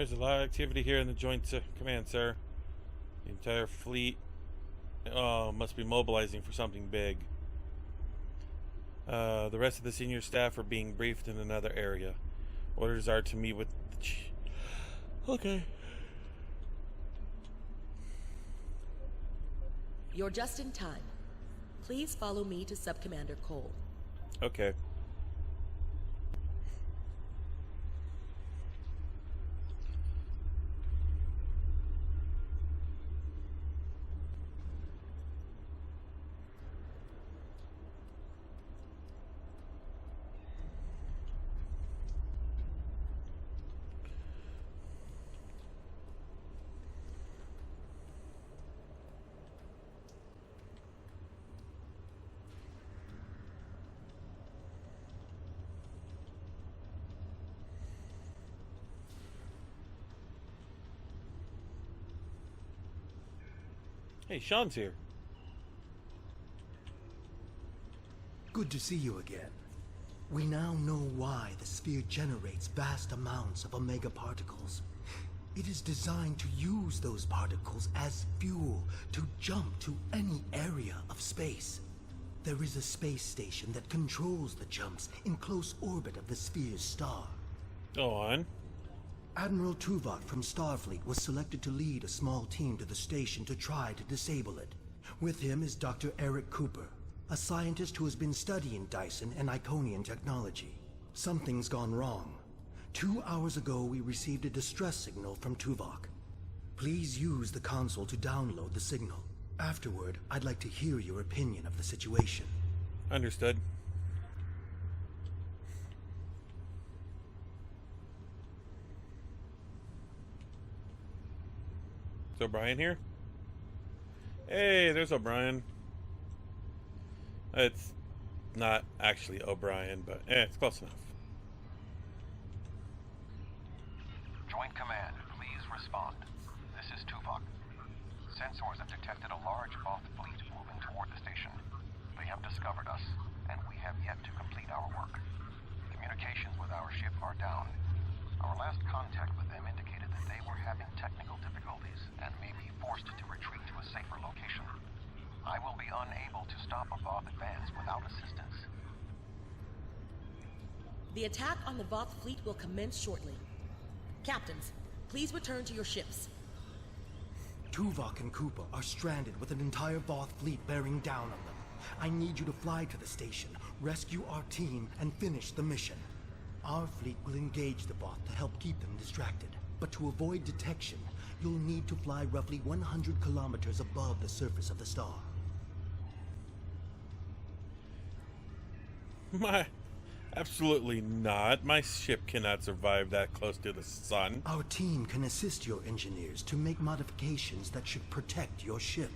There's a lot of activity here in the Joint Command, sir. The entire fleet must be mobilizing for something big. The rest of the senior staff are being briefed in another area. Orders are to meet with the Okay. You're just in time. Please follow me to Subcommander Cole. Okay. Hey, Sean's here. Good to see you again. We now know why the sphere generates vast amounts of omega particles. It is designed to use those particles as fuel to jump to any area of space. There is a space station that controls the jumps in close orbit of the sphere's star. Go on. Admiral Tuvok from Starfleet was selected to lead a small team to the station to try to disable it. With him is Dr. Eric Cooper, a scientist who has been studying Dyson and Iconian technology. Something's gone wrong. 2 hours ago, we received a distress signal from Tuvok. Please use the console to download the signal. Afterward, I'd like to hear your opinion of the situation. Understood. Is O'Brien here? Hey, there's O'Brien. It's not actually O'Brien, but it's close enough. Joint Command, please respond. This is Tuvok. Sensors have detected a large Voth fleet moving toward the station. They have discovered us, and we have yet to complete our work. Communications with our ship are down. Our last contact with them indicated that they were having technical difficulties and may be forced to retreat to a safer location. I will be unable to stop a Voth advance without assistance. The attack on the Voth fleet will commence shortly. Captains, please return to your ships. Tuvok and Cooper are stranded with an entire Voth fleet bearing down on them. I need you to fly to the station, rescue our team, and finish the mission. Our fleet will engage the Voth to help keep them distracted. But to avoid detection, you'll need to fly roughly 100 kilometers above the surface of the star. Absolutely not. My ship cannot survive that close to the sun. Our team can assist your engineers to make modifications that should protect your ship.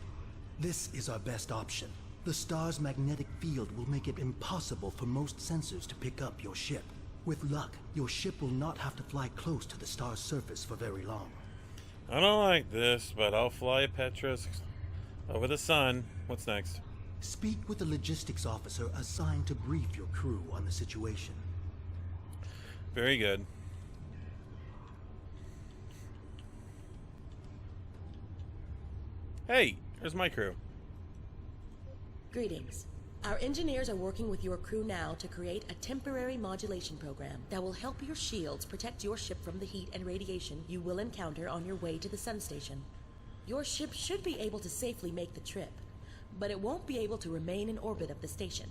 This is our best option. The star's magnetic field will make it impossible for most sensors to pick up your ship. With luck, your ship will not have to fly close to the star's surface for very long. I don't like this, but I'll fly Petrus over the sun. What's next? Speak with the logistics officer assigned to brief your crew on the situation. Very good. Hey, there's my crew. Greetings. Our engineers are working with your crew now to create a temporary modulation program that will help your shields protect your ship from the heat and radiation you will encounter on your way to the sun station. Your ship should be able to safely make the trip, but it won't be able to remain in orbit of the station.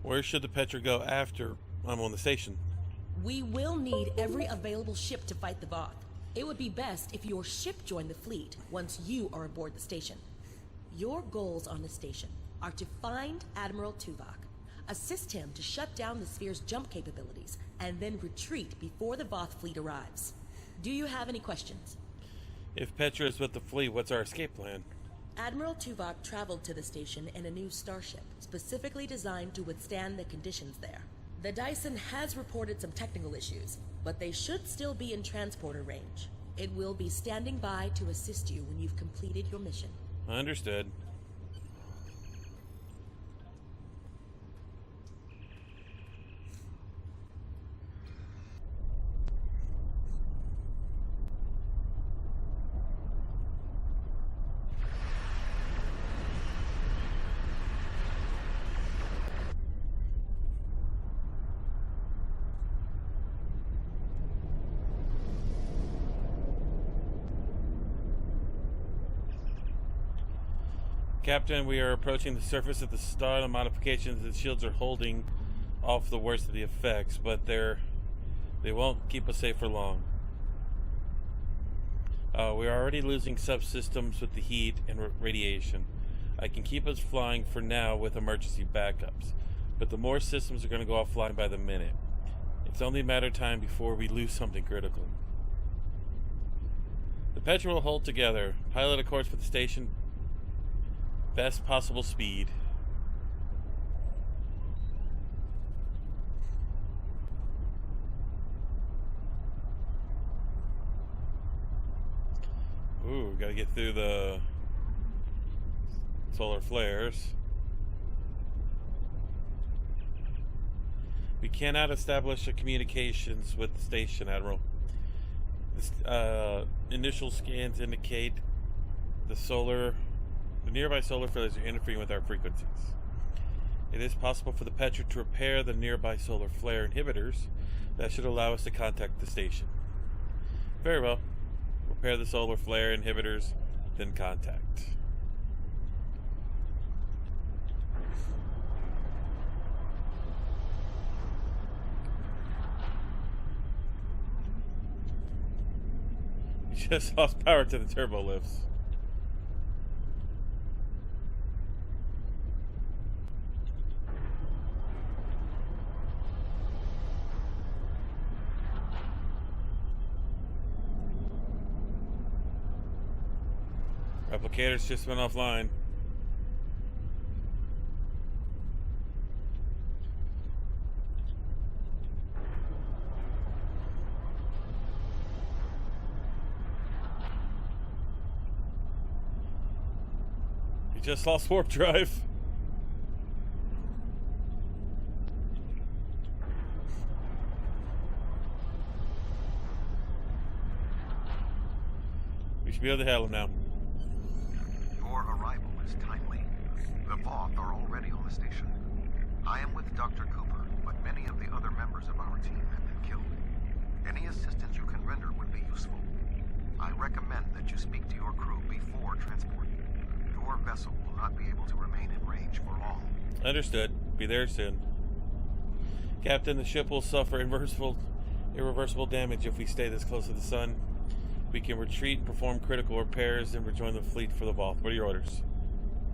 Where should the Petra go after I'm on the station? We will need every available ship to fight the Voth. It would be best if your ship joined the fleet once you are aboard the station. Your goals on the station are to find Admiral Tuvok, assist him to shut down the sphere's jump capabilities, and then retreat before the Voth fleet arrives. Do you have any questions? If Petra is with the fleet, what's our escape plan? Admiral Tuvok traveled to the station in a new starship, specifically designed to withstand the conditions there. The Dyson has reported some technical issues, but they should still be in transporter range. It will be standing by to assist you when you've completed your mission. Understood. Captain, we are approaching the surface of the star. The modifications of the shields are holding off the worst of the effects, but they won't keep us safe for long. We are already losing subsystems with the heat and radiation. I can keep us flying for now with emergency backups, but the more systems are going to go offline by the minute. It's only a matter of time before we lose something critical. The Petra will hold together. Pilot a course for the station. Best possible speed. Ooh, we gotta get through the solar flares. We cannot establish a communications with the station, Admiral. Initial scans indicate the nearby solar flares are interfering with our frequencies. It is possible for the Petra to repair the nearby solar flare inhibitors. That should allow us to contact the station. Very well. Repair the solar flare inhibitors, then contact. You just lost power to the turbo lifts. Replicators just went offline. We just lost warp drive. We should be able to handle him now. Your arrival is timely. The Voth are already on the station. I am with Dr. Cooper, but many of the other members of our team have been killed. Any assistance you can render would be useful. I recommend that you speak to your crew before transport. Your vessel will not be able to remain in range for long. Understood. Be there soon. Captain, the ship will suffer irreversible damage if we stay this close to the sun. We can retreat, perform critical repairs, and rejoin the fleet for the Voth. What are your orders?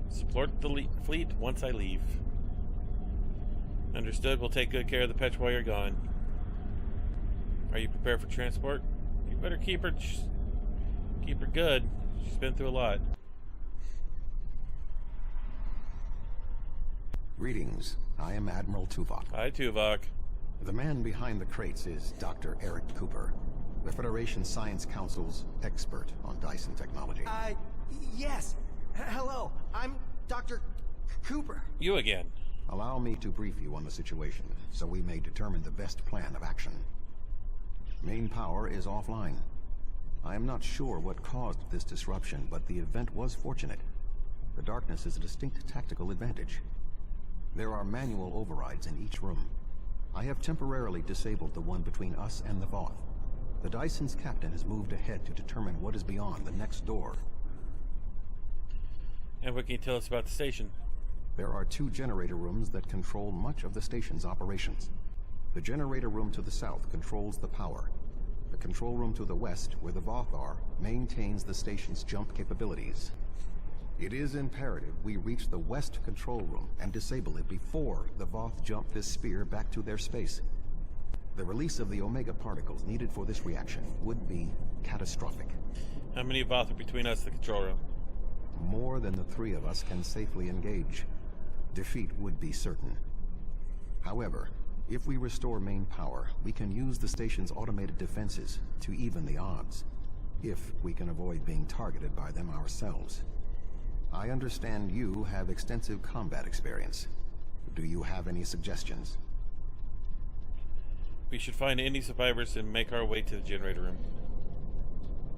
Support the fleet once I leave. Understood. We'll take good care of the Petra while you're gone. Are you prepared for transport? You better keep her good. She's been through a lot. Greetings. I am Admiral Tuvok. Hi, Tuvok. The man behind the crates is Dr. Eric Cooper, the Federation Science Council's expert on Dyson technology. Yes. Hello, I'm Dr. Cooper. You again. Allow me to brief you on the situation, so we may determine the best plan of action. Main power is offline. I am not sure what caused this disruption, but the event was fortunate. The darkness is a distinct tactical advantage. There are manual overrides in each room. I have temporarily disabled the one between us and the Voth. The Dyson's captain has moved ahead to determine what is beyond the next door. And what can you tell us about the station? There are 2 generator rooms that control much of the station's operations. The generator room to the south controls the power. The control room to the west, where the Voth are, maintains the station's jump capabilities. It is imperative we reach the west control room and disable it before the Voth jump this sphere back to their space. The release of the Omega particles needed for this reaction would be catastrophic. How many Voth are between us and the control room? More than the 3 of us can safely engage. Defeat would be certain. However, if we restore main power, we can use the station's automated defenses to even the odds, if we can avoid being targeted by them ourselves. I understand you have extensive combat experience. Do you have any suggestions? We should find any survivors and make our way to the generator room.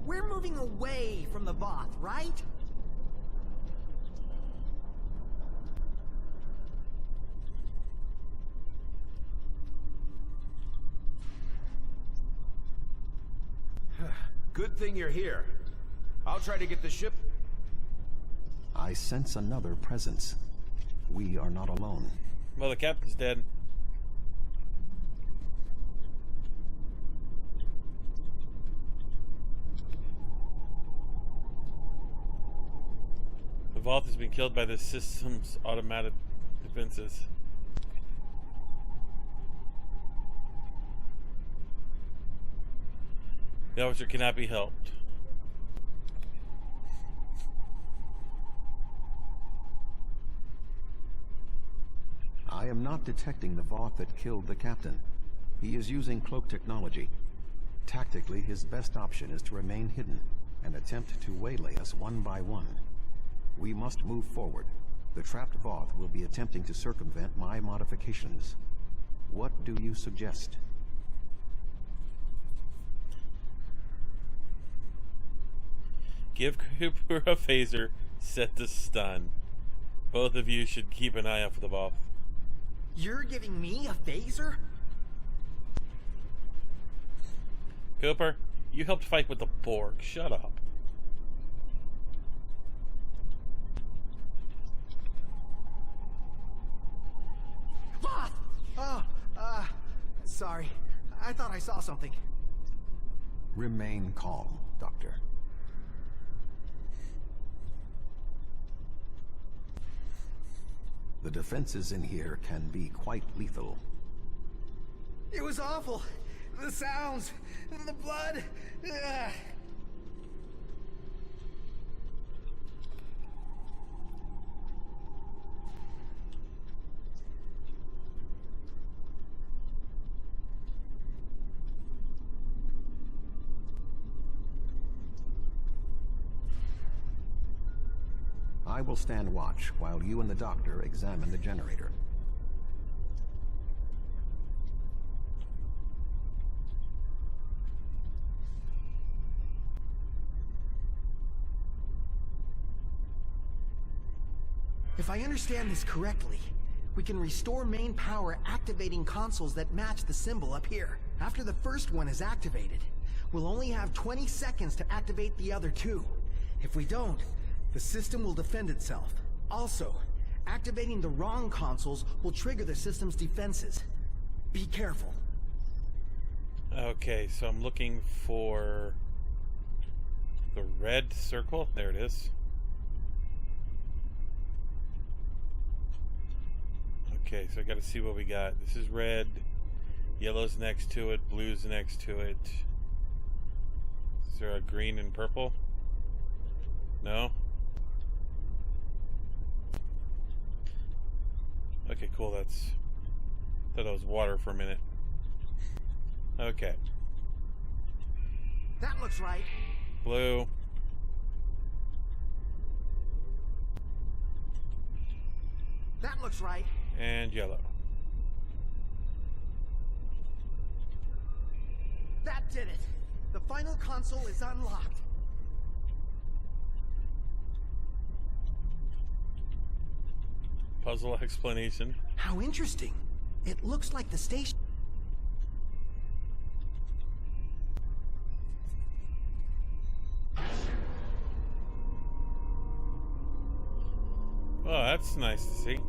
We're moving away from the Voth, right? Good thing you're here. I'll try to get the ship. I sense another presence. We are not alone. Well, the captain's dead. The vault has been killed by the system's automatic defenses. The officer cannot be helped. I am not detecting the Voth that killed the captain. He is using cloak technology. Tactically, his best option is to remain hidden and attempt to waylay us one by one. We must move forward. The trapped Voth will be attempting to circumvent my modifications. What do you suggest? Give Cooper a phaser set to stun. Both of you should keep an eye out for the Voth. You're giving me a phaser? Cooper, you helped fight with the Borg. Shut up. Voth! Oh, sorry. I thought I saw something. Remain calm, Doctor. The defenses in here can be quite lethal. It was awful. The sounds, the blood. Ugh. I will stand watch while you and the doctor examine the generator. If I understand this correctly, we can restore main power activating consoles that match the symbol up here. After the first one is activated, we'll only have 20 seconds to activate the other two. If we don't, the system will defend itself. Also, activating the wrong consoles will trigger the system's defenses. Be careful. Okay, so I'm looking for the red circle. There it is. Okay, so I gotta see what we got. This is red. Yellow's next to it. Blue's next to it. Is there a green and purple? No? Okay, cool. That's... thought that was water for a minute. Okay. That looks right. Blue. That looks right. And yellow. That did it. The final console is unlocked. Puzzle explanation. How interesting. It looks like the station... Oh, that's nice to see.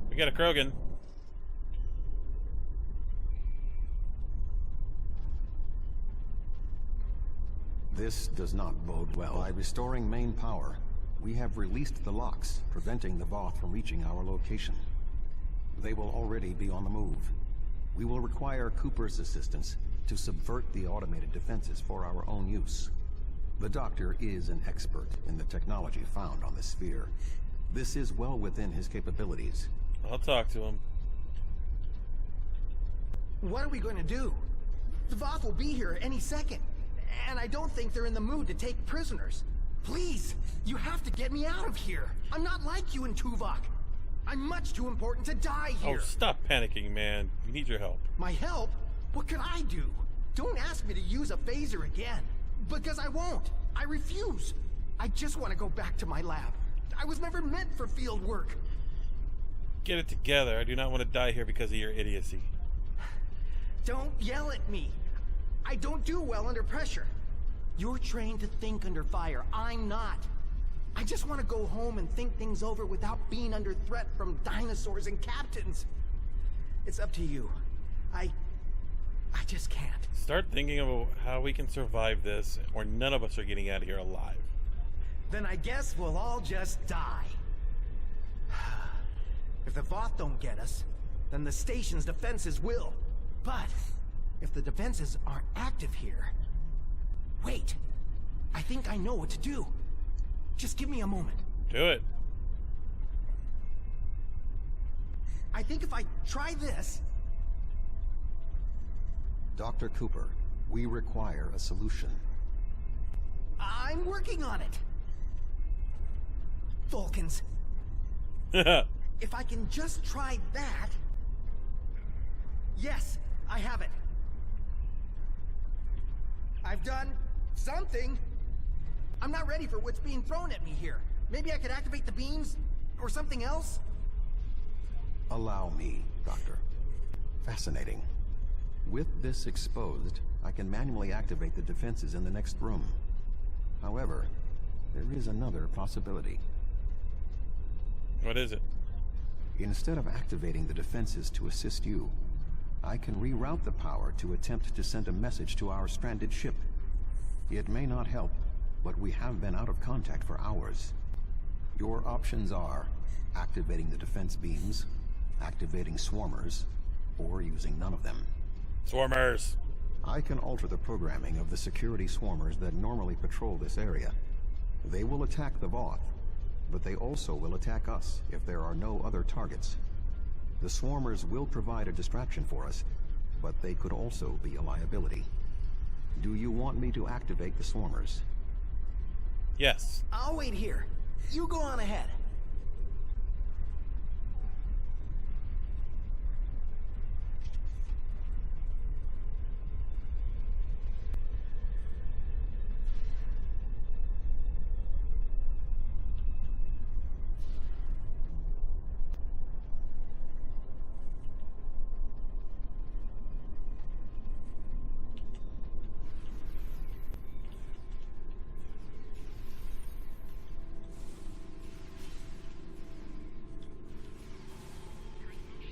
We got a Krogan. This does not bode well. By restoring main power, we have released the locks, preventing the Voth from reaching our location. They will already be on the move. We will require Cooper's assistance to subvert the automated defenses for our own use. The Doctor is an expert in the technology found on the sphere. This is well within his capabilities. I'll talk to him. What are we going to do? The Voth will be here any second. And I don't think they're in the mood to take prisoners. Please, you have to get me out of here. I'm not like you and Tuvok. I'm much too important to die here. Oh, stop panicking, man. We need your help. My help? What could I do? Don't ask me to use a phaser again. Because I won't. I refuse. I just want to go back to my lab. I was never meant for field work. Get it together. I do not want to die here because of your idiocy. Don't yell at me. I don't do well under pressure. You're trained to think under fire. I'm not. I just want to go home and think things over without being under threat from dinosaurs and captains. It's up to you. I just can't. Start thinking of how we can survive this, or none of us are getting out of here alive. Then I guess we'll all just die. If the Voth don't get us, then the station's defenses will. But if the defenses aren't active here... Wait! I think I know what to do. Just give me a moment. Do it. I think if I try this... Dr. Cooper, we require a solution. I'm working on it. Vulcans. If I can just try that... Yes, I have it. I've done something. I'm not ready for what's being thrown at me here. Maybe I could activate the beams or something else? Allow me, Doctor. Fascinating. With this exposed, I can manually activate the defenses in the next room. However, there is another possibility. What is it? Instead of activating the defenses to assist you, I can reroute the power to attempt to send a message to our stranded ship. It may not help, but we have been out of contact for hours. Your options are activating the defense beams, activating swarmers, or using none of them. Swarmers! I can alter the programming of the security swarmers that normally patrol this area. They will attack the Voth, but they also will attack us if there are no other targets. The swarmers will provide a distraction for us, but they could also be a liability. Do you want me to activate the swarmers? Yes. I'll wait here. You go on ahead.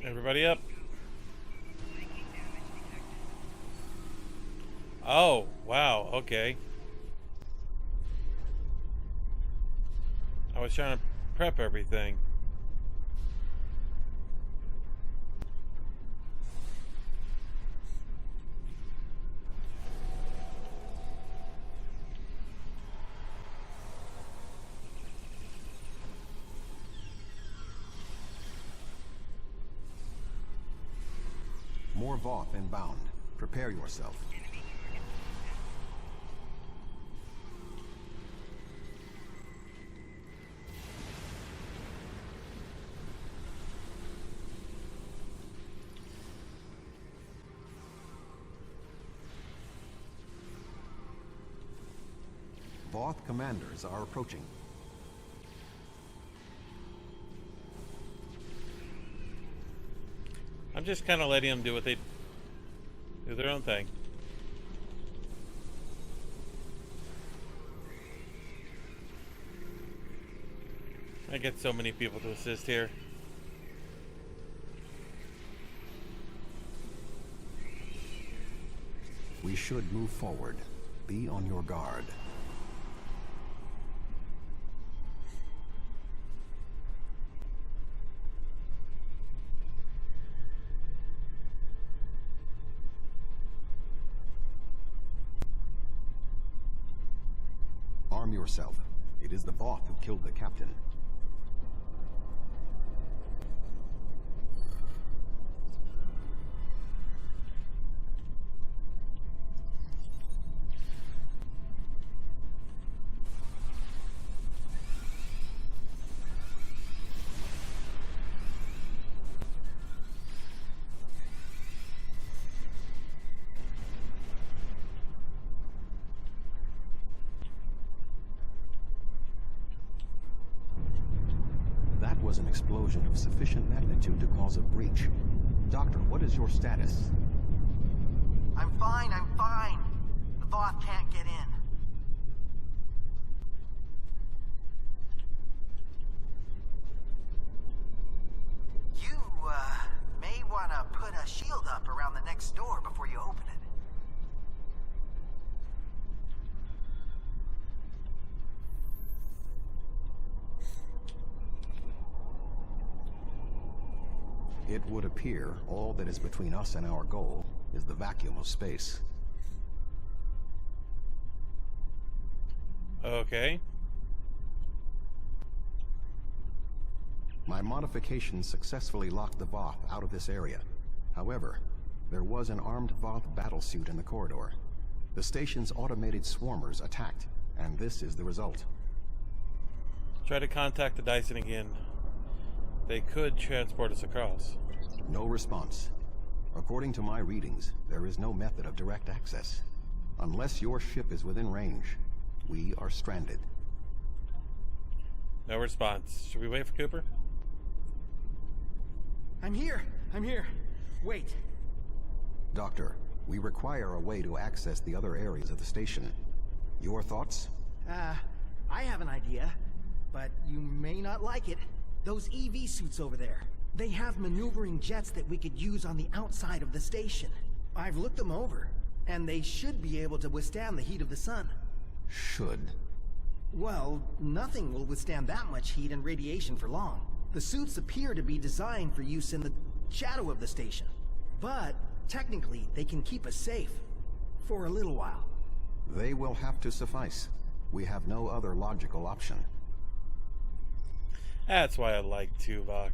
Everybody up. Oh, wow, okay. I was trying to prep everything. More Voth inbound. Prepare yourself. Voth commanders are approaching. I'm just kind of letting them do what they do, their own thing. I get so many people to assist here. We should move forward. Be on your guard. Arm yourself. It is the Voth who killed the captain. an explosion of sufficient magnitude to cause a breach. Doctor, what is your status? I'm fine, I'm fine. The Voth can't get in. You, may want to put a shield up around the next door before you open it. It would appear all that is between us and our goal is the vacuum of space. Okay. My modifications successfully locked the Voth out of this area. However, there was an armed Voth battlesuit in the corridor. The station's automated swarmers attacked, and this is the result. Try to contact the Dyson again. They could transport us across. No response. According to my readings, there is no method of direct access. Unless your ship is within range, we are stranded. No response. Should we wait for Cooper? I'm here. Wait. Doctor, we require a way to access the other areas of the station. Your thoughts? I have an idea, but you may not like it. Those EV suits over there, they have maneuvering jets that we could use on the outside of the station. I've looked them over, and they should be able to withstand the heat of the sun. Should. Well, nothing will withstand that much heat and radiation for long. The suits appear to be designed for use in the shadow of the station. But, technically, they can keep us safe. For a little while. They will have to suffice. We have no other logical option. That's why I like Tuvok.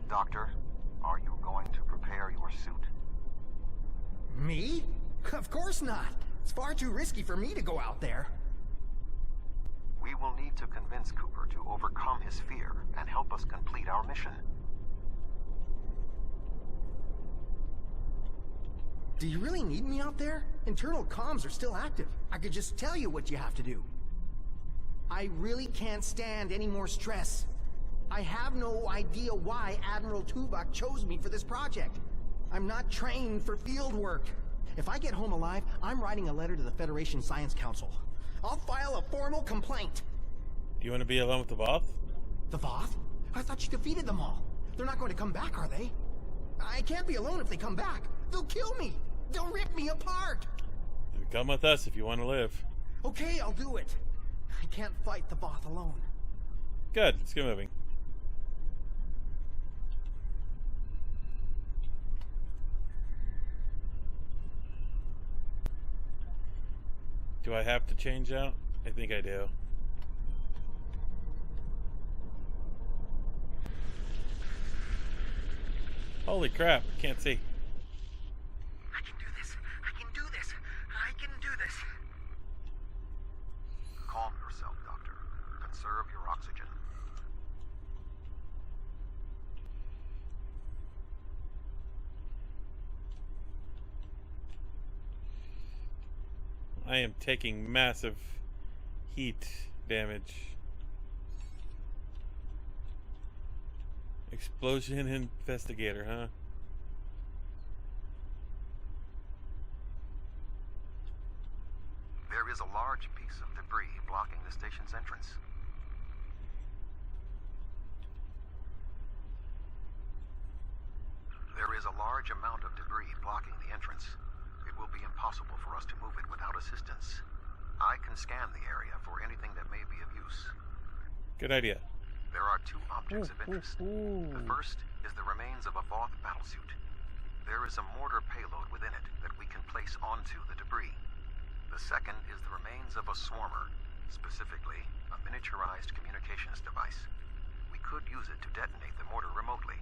Doctor, are you going to prepare your suit? Me? Of course not. It's far too risky for me to go out there. We will need to convince Cooper to overcome his fear and help us complete our mission. Do you really need me out there? Internal comms are still active. I could just tell you what you have to do. I really can't stand any more stress. I have no idea why Admiral Tuvok chose me for this project. I'm not trained for field work. If I get home alive, I'm writing a letter to the Federation Science Council. I'll file a formal complaint. Do you want to be alone with the Voth? The Voth? I thought you defeated them all. They're not going to come back, are they? I can't be alone if they come back. They'll kill me. They'll rip me apart. Come with us if you want to live. Okay, I'll do it. I can't fight the Voth alone. Good. Let's get moving. Do I have to change out? I think I do. Holy crap, can't see. I can do this. I can do this. I can do this. Calm yourself, Doctor. Conserve your oxygen. I am taking massive heat damage. Explosion investigator, huh? There is a large piece of debris blocking the station's entrance. There is a large amount of debris blocking the entrance. It will be impossible for us to move it without assistance. I can scan the area for anything that may be of use. Good idea. There are two objects of interest. The first is the remains of a Voth battlesuit. There is a mortar payload within it that we can place onto the debris. The second is the remains of a swarmer, specifically a miniaturized communications device. We could use it to detonate the mortar remotely.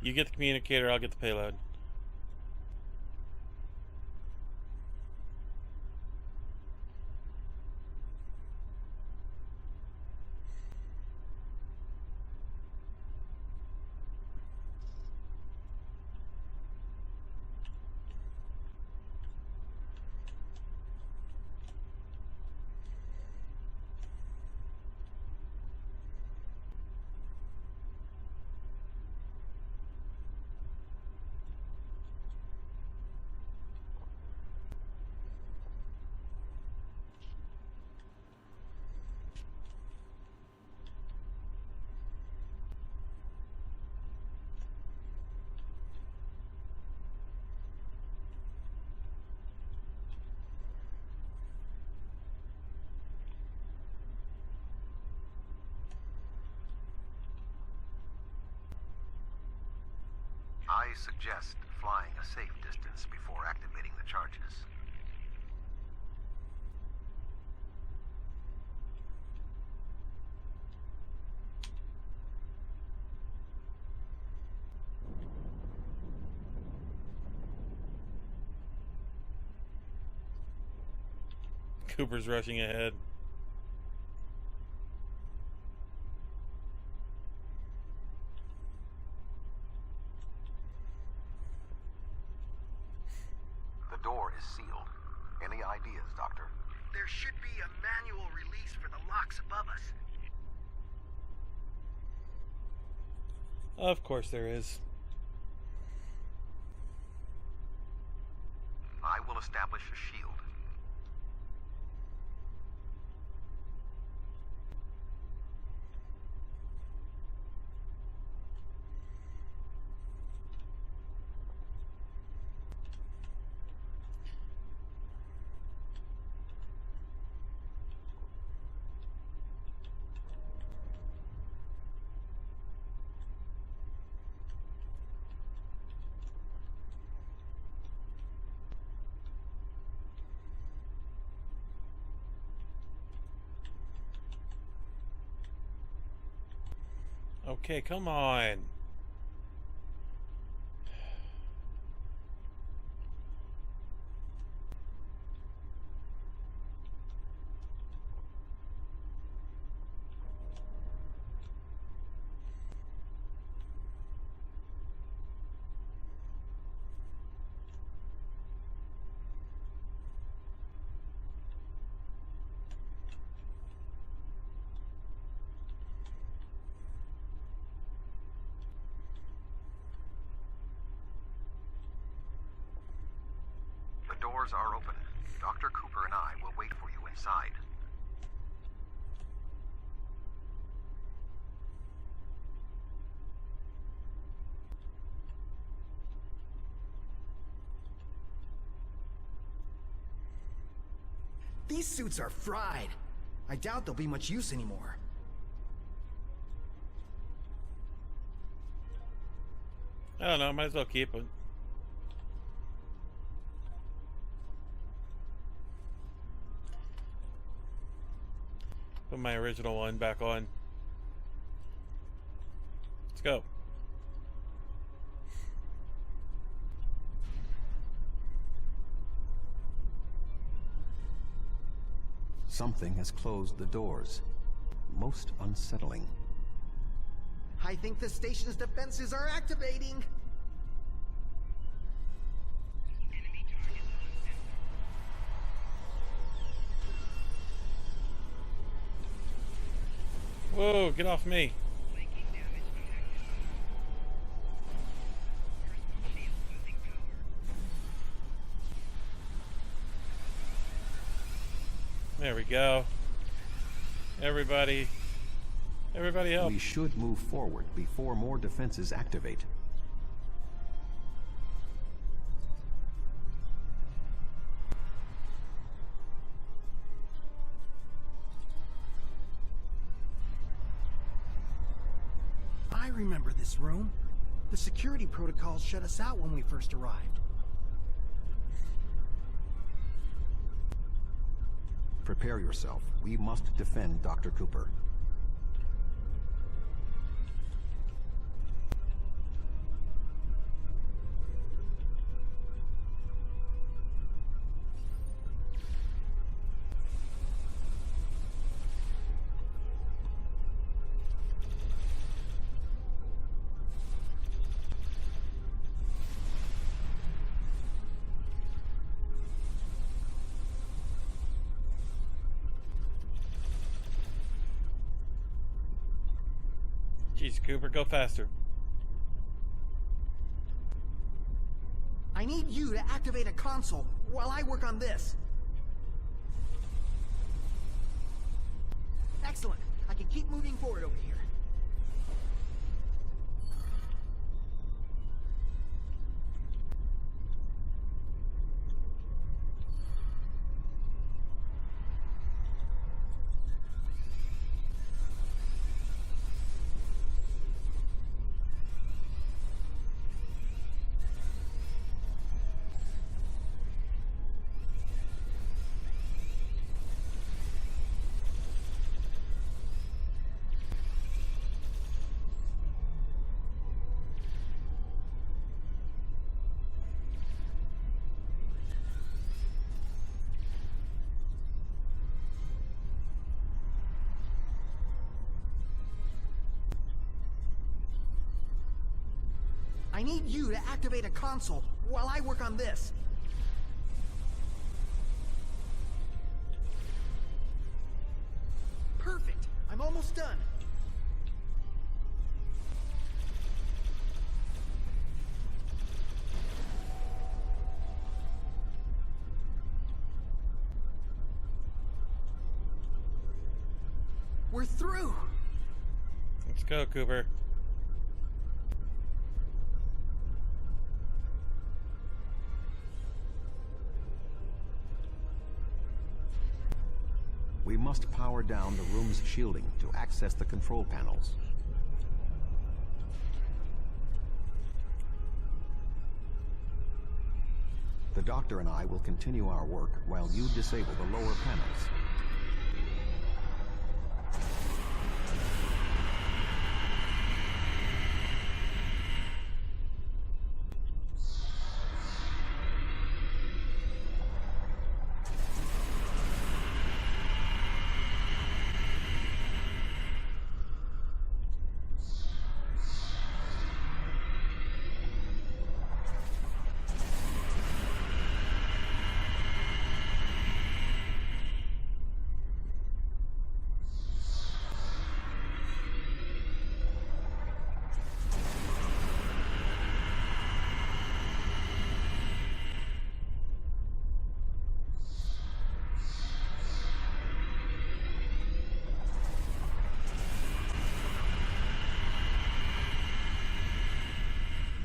You get the communicator, I'll get the payload. I suggest flying a safe distance before activating the charges. Cooper's rushing ahead. The door is sealed. Any ideas, Doctor? There should be a manual release for the locks above us. Of course there is. I will establish a shield. Okay, come on. The doors are open. Dr. Cooper and I will wait for you inside. These suits are fried. I doubt they'll be much use anymore. I don't know, might as well keep it. Put my original one back on. Let's go. Something has closed the doors. Most unsettling. I think the station's defenses are activating. Whoa, get off me. There we go. Everybody help. We should move forward before more defenses activate. I remember this room. The security protocols shut us out when we first arrived. Prepare yourself. We must defend Dr. Cooper. Jeez, Cooper, go faster. I need you to activate a console while I work on this. Excellent. I can keep moving forward over here. I need you to activate a console while I work on this. Perfect. I'm almost done. We're through. Let's go, Cooper. We must power down the room's shielding to access the control panels. The doctor and I will continue our work while you disable the lower panels.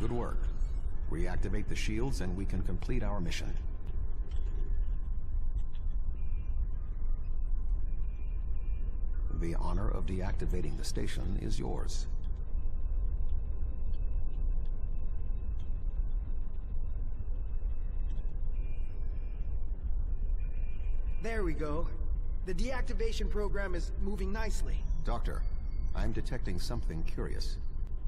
Good work. Reactivate the shields and we can complete our mission. The honor of deactivating the station is yours. There we go. The deactivation program is moving nicely. Doctor, I'm detecting something curious.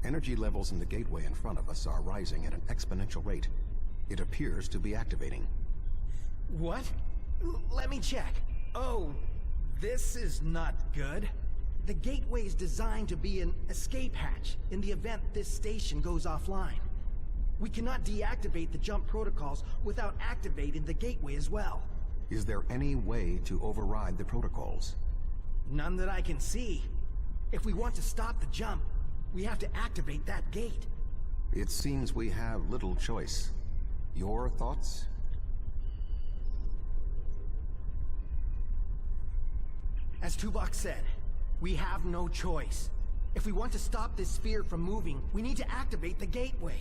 Energy levels in the gateway in front of us are rising at an exponential rate. It appears to be activating. What? Let me check. Oh, this is not good. The gateway is designed to be an escape hatch in the event this station goes offline. We cannot deactivate the jump protocols without activating the gateway as well. Is there any way to override the protocols? None that I can see. If we want to stop the jump, we have to activate that gate. It seems we have little choice. Your thoughts? As Tuvok said, we have no choice. If we want to stop this sphere from moving, we need to activate the gateway.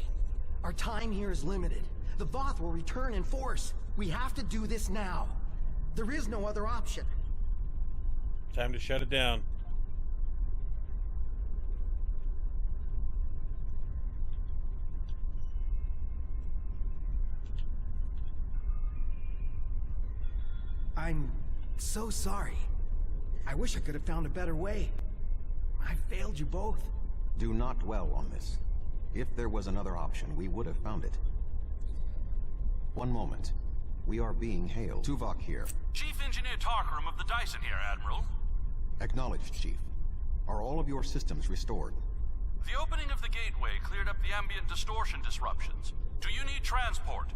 Our time here is limited. The Voth will return in force. We have to do this now. There is no other option. Time to shut it down. I'm so sorry. I wish I could have found a better way. I failed you both. Do not dwell on this. If there was another option, we would have found it. One moment. We are being hailed. Tuvok here. Chief Engineer Tarkaram of the Dyson here, Admiral. Acknowledged, Chief. Are all of your systems restored? The opening of the gateway cleared up the ambient distortion disruptions. Do you need transport?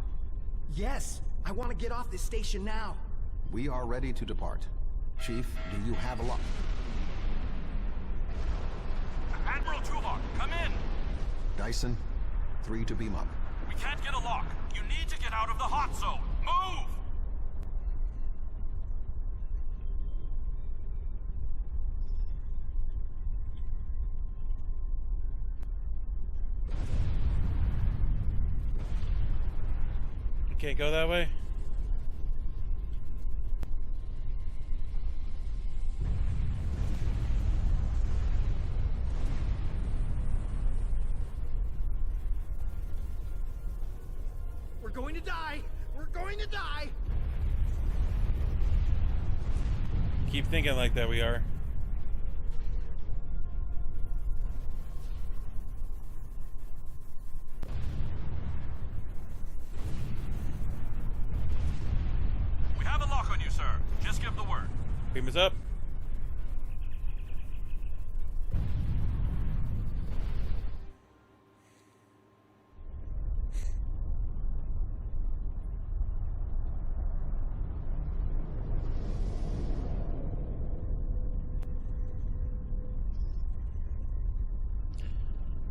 Yes, I want to get off this station now. We are ready to depart. Chief, do you have a lock? Admiral Tuvok, come in! Dyson, 3 to beam up. We can't get a lock. You need to get out of the hot zone. Move! You can't go that way? We're going to die! We're going to die! Keep thinking like that, we are. We have a lock on you, sir. Just give the word. Beam us up.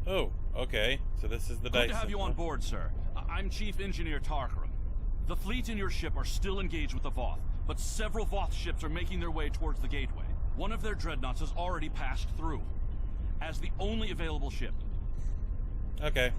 Oh, okay. So this is the Good Dyson. to have you on board, sir. I'm Chief Engineer Tarkaram. The fleet and your ship are still engaged with the Voth, but several Voth ships are making their way towards the gateway. One of their dreadnoughts has already passed through. As the only available ship. Okay.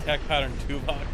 Attack pattern Tuvok.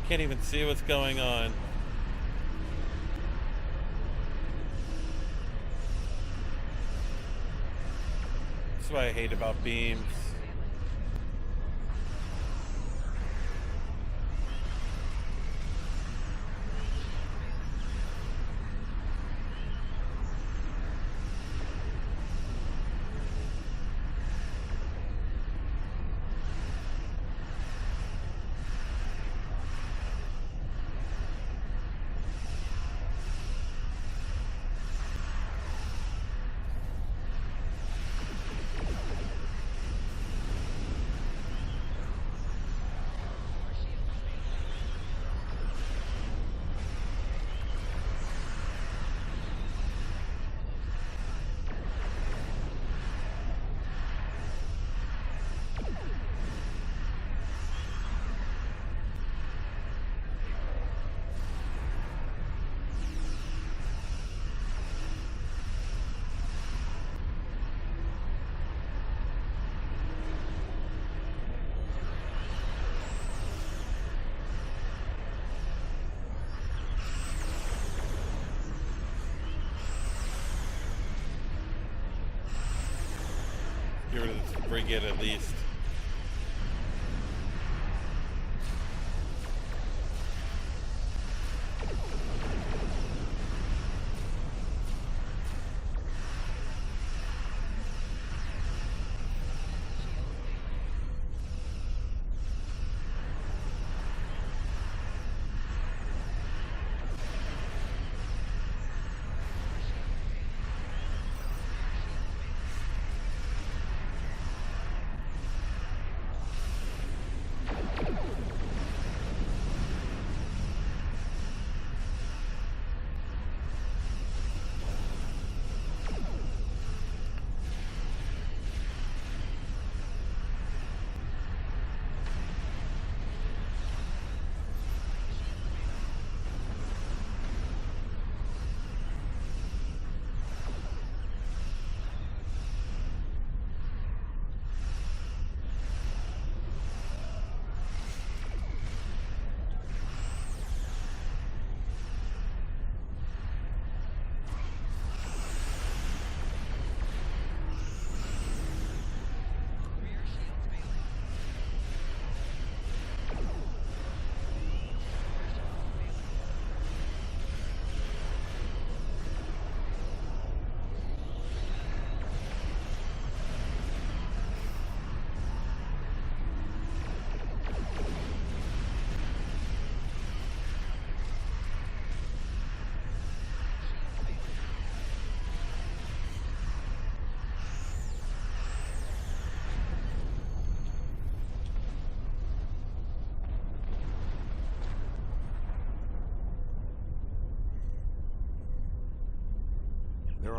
Can't even see what's going on. That's what I hate about beams. Get rid of this frigate at least.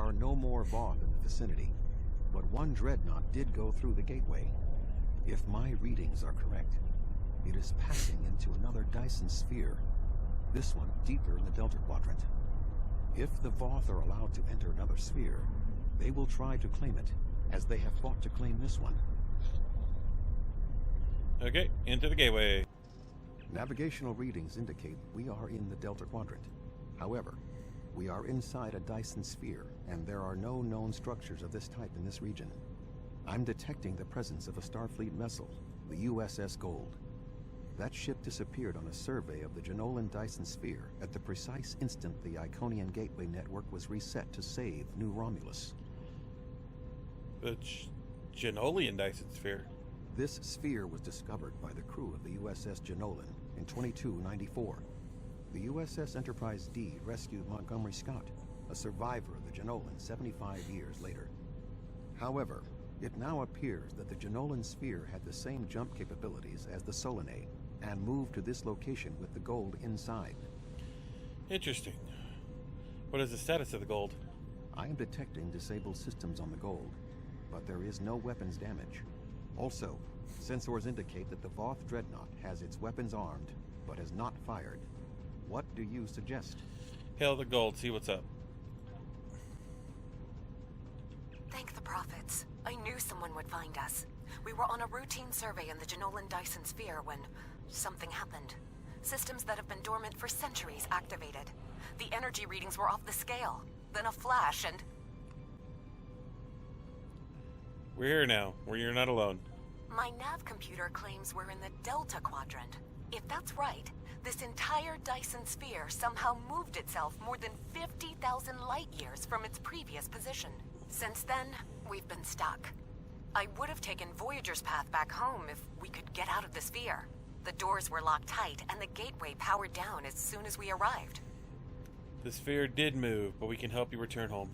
are no more Voth in the vicinity, but one dreadnought did go through the gateway. If my readings are correct, it is passing into another Dyson sphere, this one deeper in the Delta Quadrant. If the Voth are allowed to enter another sphere, they will try to claim it, as they have fought to claim this one. Okay, into the gateway. Navigational readings indicate we are in the Delta Quadrant. However, we are inside a Dyson sphere, and there are no known structures of this type in this region. I'm detecting the presence of a Starfleet vessel, the USS Gold. That ship disappeared on a survey of the Jenolan Dyson sphere at the precise instant the Iconian Gateway network was reset to save New Romulus. The Genolian Dyson sphere. This sphere was discovered by the crew of the USS Jenolan in 2294. The USS Enterprise D rescued Montgomery Scott, a survivor of the Jenolan 75 years later. However, it now appears that the Jenolan sphere had the same jump capabilities as the Solanae, and moved to this location with the Gold inside. Interesting. What is the status of the Gold? I am detecting disabled systems on the Gold, but there is no weapons damage. Also, sensors indicate that the Voth Dreadnought has its weapons armed, but has not fired. What do you suggest? Hail the Gold, see what's up. Thank the prophets. I knew someone would find us. We were on a routine survey in the Jenolan Dyson sphere when something happened. Systems that have been dormant for centuries activated. The energy readings were off the scale. Then a flash and... We're here now, where you're not alone. My nav computer claims we're in the Delta Quadrant. If that's right, this entire Dyson sphere somehow moved itself more than 50,000 light years from its previous position. Since then, we've been stuck. I would have taken Voyager's path back home if we could get out of the sphere. The doors were locked tight, and the gateway powered down as soon as we arrived. The sphere did move, but we can help you return home.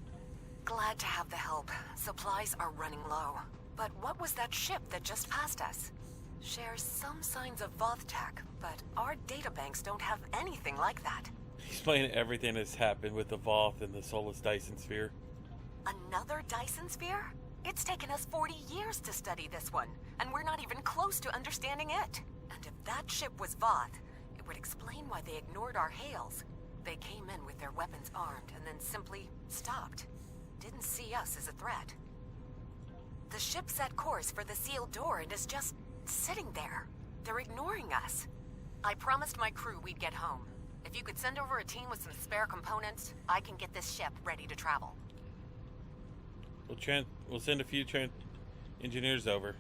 Glad to have the help. Supplies are running low. But what was that ship that just passed us? Shares some signs of Voth tech, but our databanks don't have anything like that. Explain everything that's happened with the Voth and the Solus Dyson sphere. Another Dyson sphere? It's taken us 40 years to study this one, and we're not even close to understanding it. And if that ship was Voth, it would explain why they ignored our hails. They came in with their weapons armed and then simply stopped. Didn't see us as a threat. The ship set course for the sealed door and is just sitting there. They're ignoring us. I promised my crew we'd get home. If you could send over a team with some spare components, I can get this ship ready to travel. We'll send a few engineers over.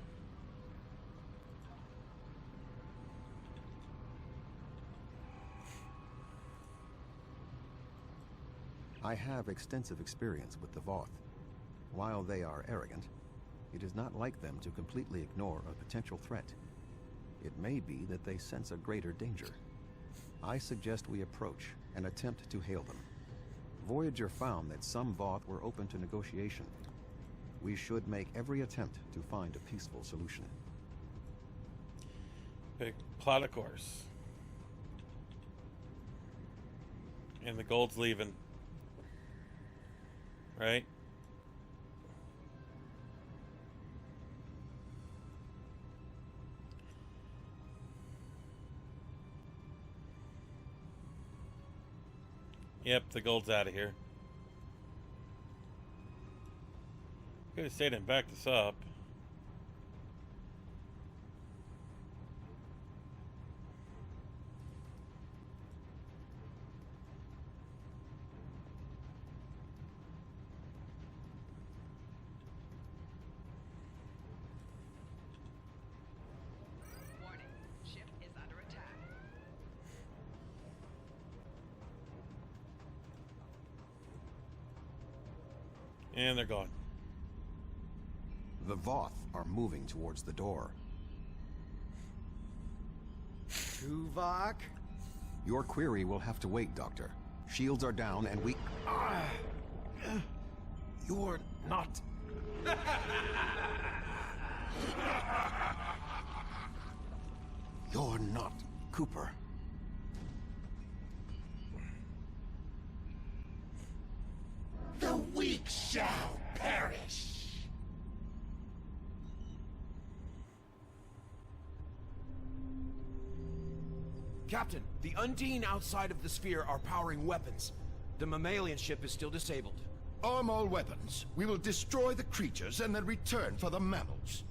I have extensive experience with the Voth. While they are arrogant, it is not like them to completely ignore a potential threat. It may be that they sense a greater danger. I suggest we approach and attempt to hail them. Voyager found that some Voth were open to negotiation. We should make every attempt to find a peaceful solution. Plot a course. And the Gold's leaving. Right? Yep, the Gold's out of here. Could have stayed and backed us up. Warning, ship is under attack. And they're gone. The Voth are moving towards the door. Tuvok? Your query will have to wait, Doctor. Shields are down and we... You're not... You're not Cooper. The weak shall perish. Captain, the Undine outside of the sphere are powering weapons. The mammalian ship is still disabled. Arm all weapons. We will destroy the creatures and then return for the mammals.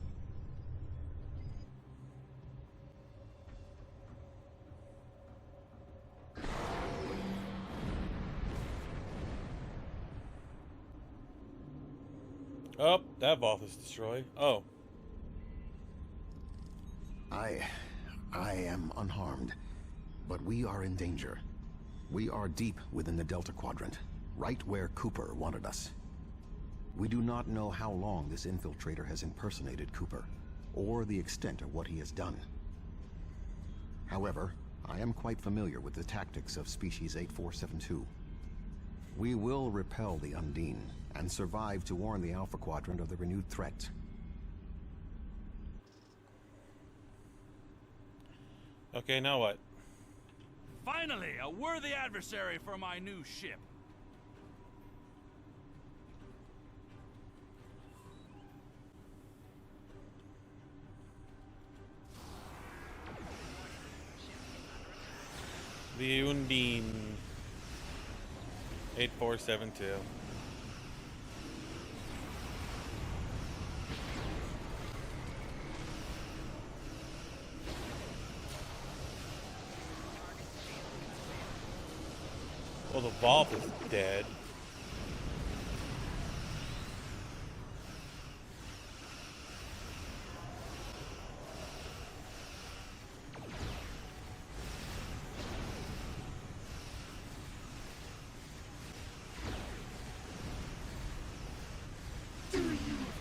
Oh, that Voth is destroyed. Oh. I am unharmed, but we are in danger. We are deep within the Delta Quadrant, right where Cooper wanted us. We do not know how long this infiltrator has impersonated Cooper, or the extent of what he has done. However, I am quite familiar with the tactics of Species 8472. We will repel the Undine, and survive to warn the Alpha Quadrant of the renewed threat. Okay, now what? Finally, a worthy adversary for my new ship. The Undine 8472. Well, the Voth is dead. Do you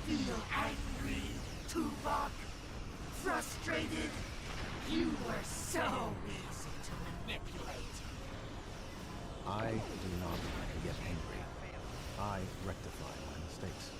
feel angry, Tuvok? Frustrated? You were so easy to manipulate. I do not get angry. I rectify my mistakes.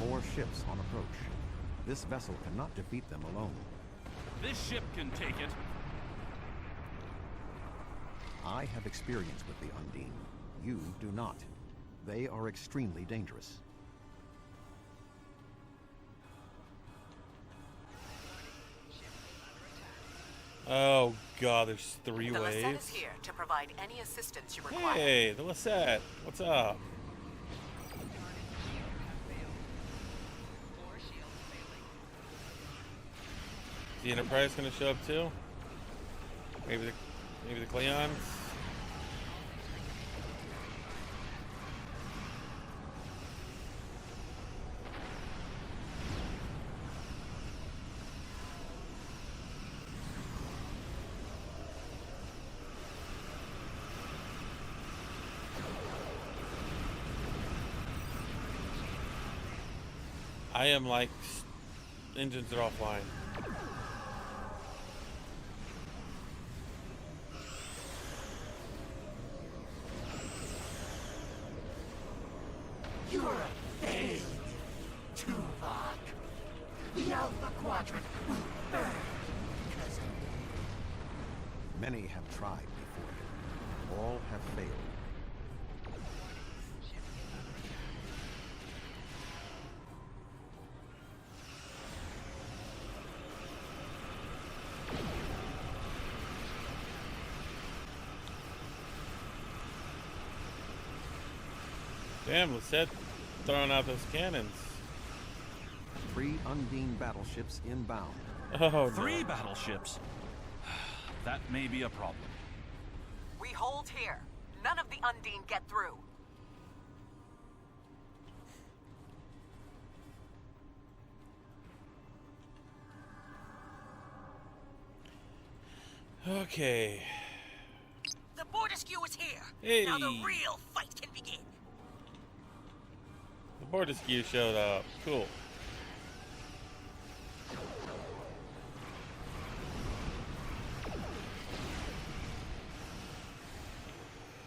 More ships on approach. This vessel cannot defeat them alone. This ship can take it. I have experience with the Undine. You do not. They are extremely dangerous. Oh god, there's three The Lisette is waves. here to provide any assistance you require. Hey, the Lisette. What's up? The Enterprise gonna show up too? Maybe the Klingons? I am like engines are offline. You're a failed Tuvok. The Alpha Quadrant will burn because of you. Many have tried before. All have failed. Damn, Lisette throwing out those cannons. 3 Undine battleships inbound. Oh, no. 3 battleships? That may be a problem. We hold here. None of the Undine get through. Okay. The Borderskew is here. Hey. Now the real fight can begin. The Borderskew showed up. Cool.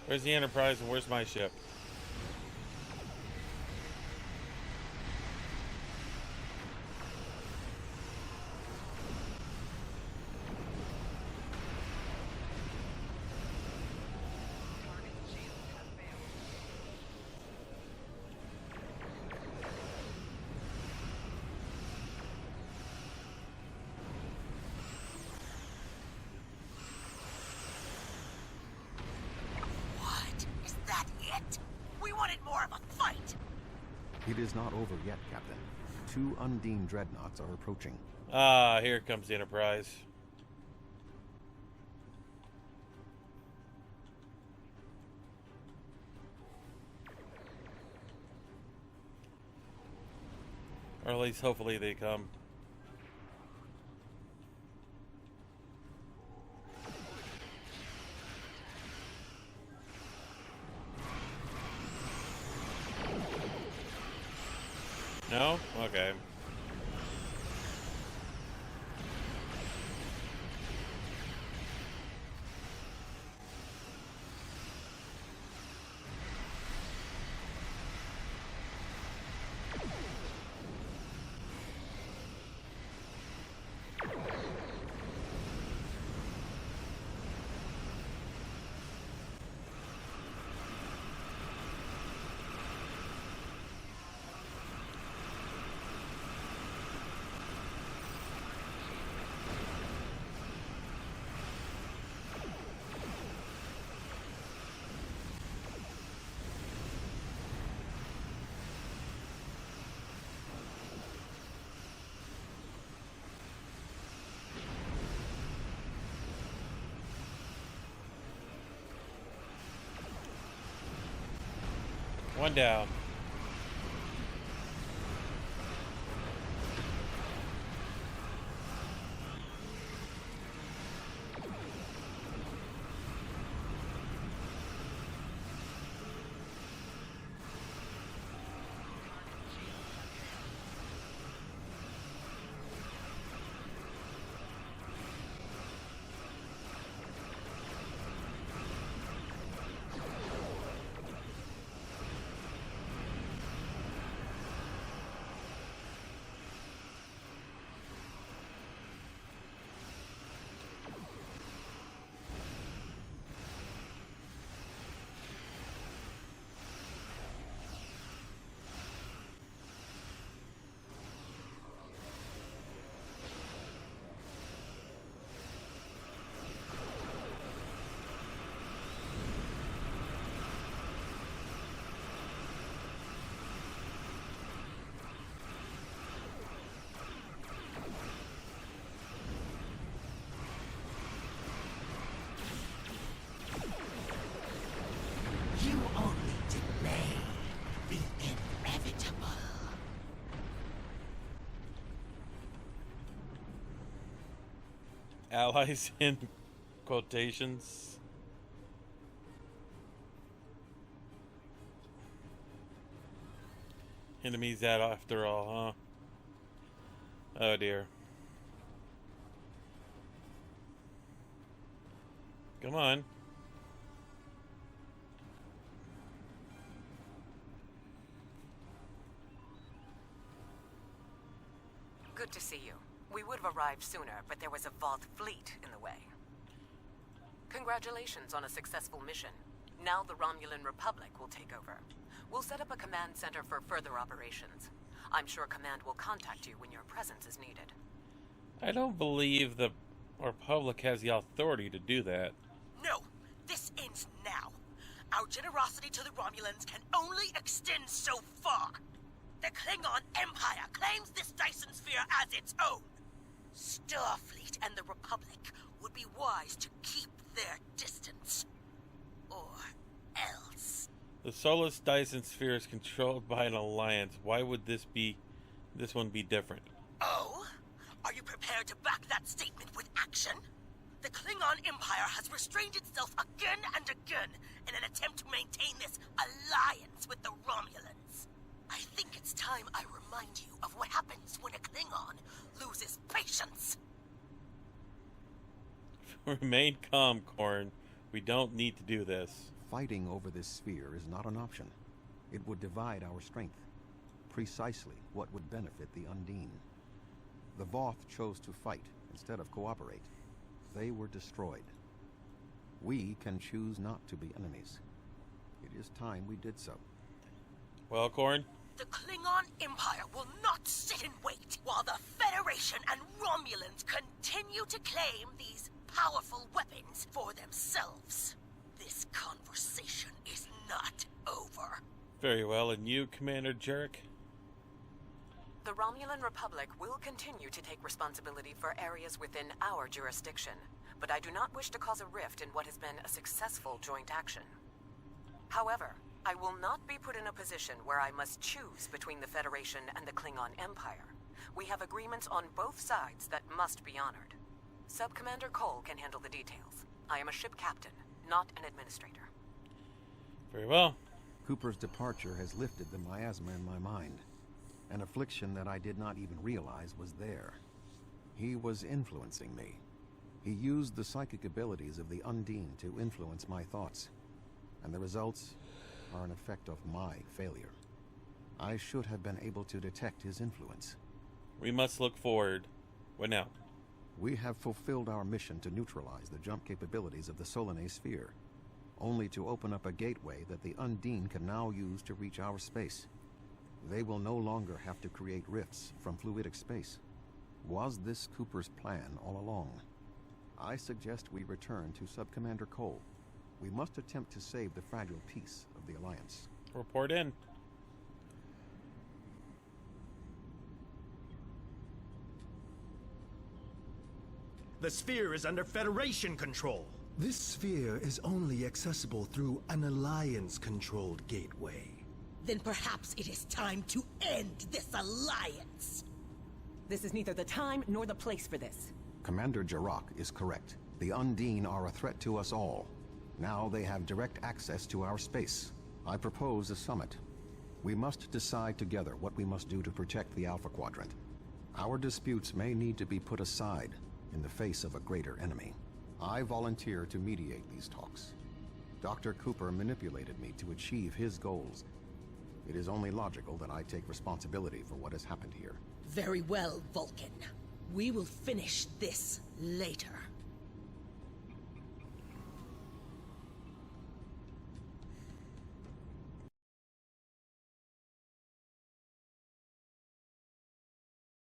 Where's the Enterprise and where's my ship? It is not over yet, Captain. 2 Undine dreadnoughts are approaching. Ah, here comes the Enterprise. Or at least hopefully they come. No? Okay. One down. You only delay the inevitable. Allies in quotations. Enemies that after all, huh? Oh dear. Come on. Good to see you. We would have arrived sooner, but there was a Voth fleet in the way. Congratulations on a successful mission. Now the Romulan Republic will take over. We'll set up a command center for further operations. I'm sure Command will contact you when your presence is needed. I don't believe the Republic has the authority to do that. No, this ends now. Our generosity to the Romulans can only extend so far. The Klingon Empire claims this Dyson Sphere as its own. Starfleet and the Republic would be wise to keep their distance. Or else. The Solus Dyson Sphere is controlled by an alliance. Why would this one be different? Oh? Are you prepared to back that statement with action? The Klingon Empire has restrained itself again and again in an attempt to maintain this alliance with the Romulans. I think it's time I remind you of what happens when a Klingon loses patience. Remain calm, Korn. We don't need to do this. Fighting over this sphere is not an option. It would divide our strength. Precisely what would benefit the Undine. The Voth chose to fight instead of cooperate. They were destroyed. We can choose not to be enemies. It is time we did so. Well, Korn? The Klingon Empire will not sit and wait while the Federation and Romulans continue to claim these powerful weapons for themselves. This conversation is not over. Very well, and you, Commander Jarek? The Romulan Republic will continue to take responsibility for areas within our jurisdiction, but I do not wish to cause a rift in what has been a successful joint action. However, I will not be put in a position where I must choose between the Federation and the Klingon Empire. We have agreements on both sides that must be honored. Sub-Commander Cole can handle the details. I am a ship captain, not an administrator. Very well. Cooper's departure has lifted the miasma in my mind. An affliction that I did not even realize was there. He was influencing me. He used the psychic abilities of the Undine to influence my thoughts. And the results are an effect of my failure. I should have been able to detect his influence. We must look forward. What now? We have fulfilled our mission to neutralize the jump capabilities of the Solanae sphere, only to open up a gateway that the Undine can now use to reach our space. They will no longer have to create rifts from fluidic space. Was this Cooper's plan all along? I suggest we return to Sub-Commander Cole. We must attempt to save the fragile peace of the Alliance. Report in. The sphere is under Federation control. This sphere is only accessible through an Alliance-controlled gateway. Then perhaps it is time to end this alliance. This is neither the time nor the place for this. Commander Jarok is correct. The Undine are a threat to us all. Now they have direct access to our space. I propose a summit. We must decide together what we must do to protect the Alpha Quadrant. Our disputes may need to be put aside in the face of a greater enemy. I volunteer to mediate these talks. Dr. Cooper manipulated me to achieve his goals. It is only logical that I take responsibility for what has happened here. Very well, Vulcan. We will finish this later.